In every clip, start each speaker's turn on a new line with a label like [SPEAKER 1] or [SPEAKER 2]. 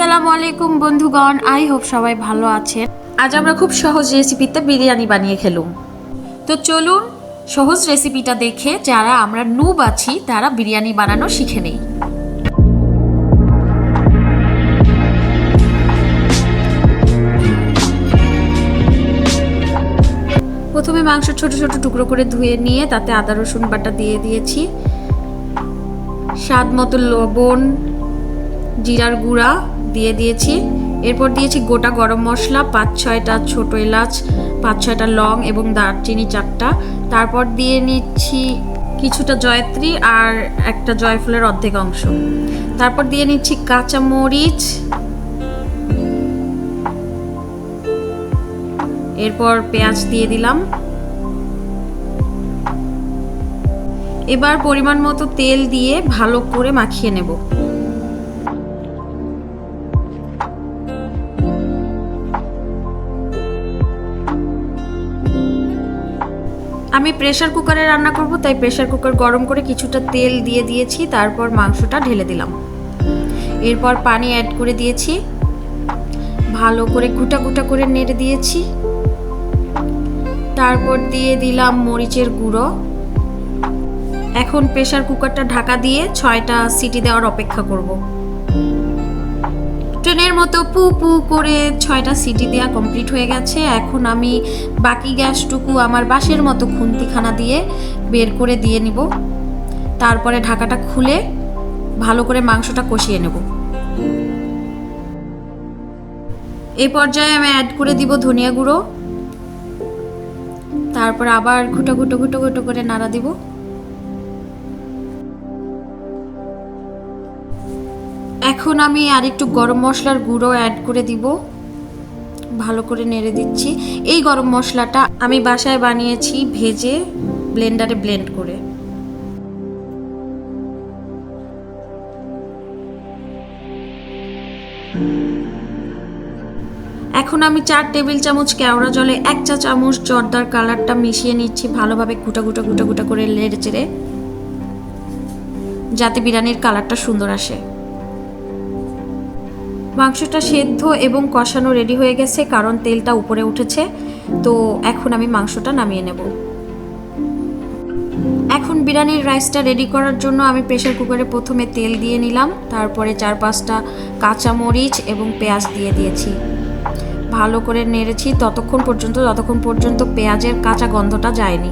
[SPEAKER 1] আসসালামু আলাইকুম বন্ধুগণ, আই হোপ সবাই ভালো আছেন। আজ আমরা খুব সহজ রেসিপিতে বিরিয়ানি বানিয়ে খেলুম। তো চলুন সহজ রেসিপিটা দেখে যারা আমরা নুব আছি তারা বিরিয়ানি বানানো শিখে নেই। প্রথমে মাংস ছোট ছোট টুকরো করে ধুয়ে নিয়ে তাতে আদা রসুন বাটা দিয়ে দিয়েছি, স্বাদ মতো লবণ, জিরার গুঁড়া দিয়ে দিয়েছি। এরপর দিয়েছি গোটা গরম মশলা 5-6টা ছোট এলাচ, 5-6টা লং এবং দারচিনি 4টা। তারপর দিয়ে নিচ্ছি কিছুটা জয়ত্রী আর একটা জয়ফলের অর্ধেক অংশ। তারপর দিয়ে নিচ্ছি কাঁচা মরিচ, এরপর পেঁয়াজ দিয়ে দিলাম। এবার পরিমাণ মতো তেল দিয়ে ভালো করে মাখিয়ে নেব। আমি প্রেসার কুকারে রান্না করব, তাই প্রেসার কুকার গরম করে কিছুটা তেল দিয়ে দিয়েছি। তারপর মাংসটা ঢেলে দিলাম। এরপর পানি অ্যাড করে দিয়েছি, ভালো করে গুটা গুটা করে নেড়ে দিয়েছি। তারপর দিয়ে দিলাম মরিচের গুঁড়ো। এখন প্রেসার কুকারটা ঢাকা দিয়ে 6টা সিটি দেওয়ার অপেক্ষা করব। ট্রেনের মতো পু পু করে 6টা সিটি দেওয়া কমপ্লিট হয়ে গেছে। এখন আমি বাকি গ্যাসটুকু আমার বাঁশের মতো খুন্তিখানা দিয়ে বের করে দিয়ে নিব। তারপরে ঢাকাটা খুলে ভালো করে মাংসটা কষিয়ে নেব। এই পর্যায়ে আমি অ্যাড করে দিব ধনিয়া গুঁড়ো। তারপর আবার ঘুটো ঘুটো ঘুটো ঘুটো করে নাড়া দিব। এখন আমি আরেকটু গরম মশলার গুঁড়ো অ্যাড করে দিব, ভালো করে নেড়ে দিচ্ছি। এই গরম মশলাটা আমি বাসায় বানিয়েছি ভেজে ব্লেন্ডারে ব্লেন্ড করে। এখন আমি 4 টেবিল চামচ কেওড়া জলে 1 চা চামচ জর্দার কালারটা মিশিয়ে নিচ্ছি, ভালোভাবে গুটা গুটা গুটা গুটা করে নেড়ে চেড়ে, যাতে বিরিয়ানির কালারটা সুন্দর আসে। মাংসটা সেদ্ধ এবং কষানো রেডি হয়ে গেছে, কারণ তেলটা উপরে উঠেছে। তো এখন আমি মাংসটা নামিয়ে নেব। এখন বিরিয়ানির রাইসটা রেডি করার জন্য আমি প্রেসার কুকারে প্রথমে তেল দিয়ে নিলাম। তারপরে 4-5টা কাঁচা মরিচ এবং পেঁয়াজ দিয়ে দিয়েছি, ভালো করে নেড়েছি ততক্ষণ পর্যন্ত পেঁয়াজের কাঁচা গন্ধটা যায়নি।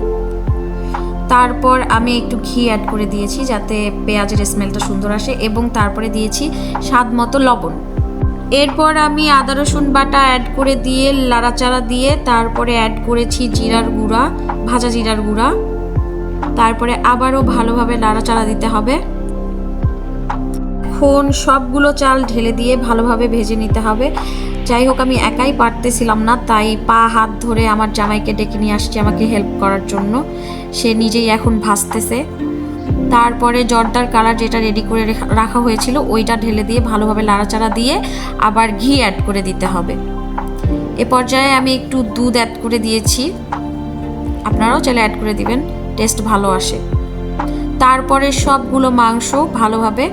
[SPEAKER 1] তারপর আমি একটু ঘি অ্যাড করে দিয়েছি যাতে পেঁয়াজের স্মেলটা সুন্দর আসে, এবং তারপরে দিয়েছি স্বাদ মতো লবণ। এরপর আমি আদা রসুন বাটা অ্যাড করে দিয়ে লাড়াচাড়া দিয়ে তারপরে অ্যাড করেছি জিরার গুঁড়া, ভাজা জিরার গুঁড়া। তারপরে আবারও ভালোভাবে লাড়াচাড়া দিতে হবে। এখন সবগুলো চাল ঢেলে দিয়ে ভালোভাবে ভেজে নিতে হবে। যাই হোক, আমি একাই পারতেছিলাম না, তাই পা হাত ধরে আমার জামাইকে ডেকে নিয়ে আসছি আমাকে হেল্প করার জন্য। সে নিজেই এখন ভাজতেছে। তারপরে জর্দার কালার যেটা রেডি করে রাখা হয়েছিল ওইটা ঢেলে দিয়ে ভালোভাবে লাড়াচাড়া দিয়ে আবার ঘি অ্যাড করে দিতে হবে। এ পর্যায়ে আমি একটু দুধ অ্যাড করে দিয়েছি, আপনারাও চাইলে অ্যাড করে দিবেন, টেস্ট ভালো আসে। তারপরে সবগুলো মাংস ভালোভাবে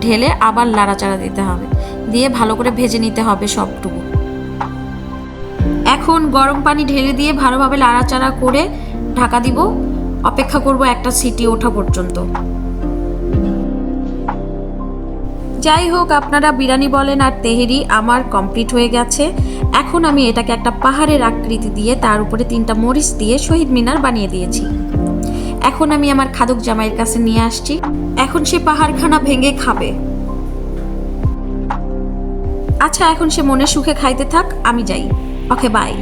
[SPEAKER 1] ঢেলে আবার লাড়াচাড়া দিতে হবে, দিয়ে ভালো করে ভেজে নিতে হবে সবটুকু। এখন গরম পানি ঢেলে দিয়ে ভালোভাবে লাড়াচাড়া করে ঢাকা দিব, অপেক্ষা করব একটা সিটি ওঠা পর্যন্ত। যাই হোক, আপনারা বিরিয়ানি বলেন আর তেহেরি, আমার কমপ্লিট হয়ে গেছে। এখন আমি এটাকে একটা পাহাড়ের আকৃতি দিয়ে তার উপরে 3টা মরিচ দিয়ে শহীদ মিনার বানিয়ে দিয়েছি। এখন আমি আমার খাদক জামাইয়ের কাছে নিয়ে আসছি। এখন সে পাহাড়খানা ভেঙে খাবে। আচ্ছা, এখন সে মনে সুখে খাইতে থাক, আমি যাই। ওকে, বাই।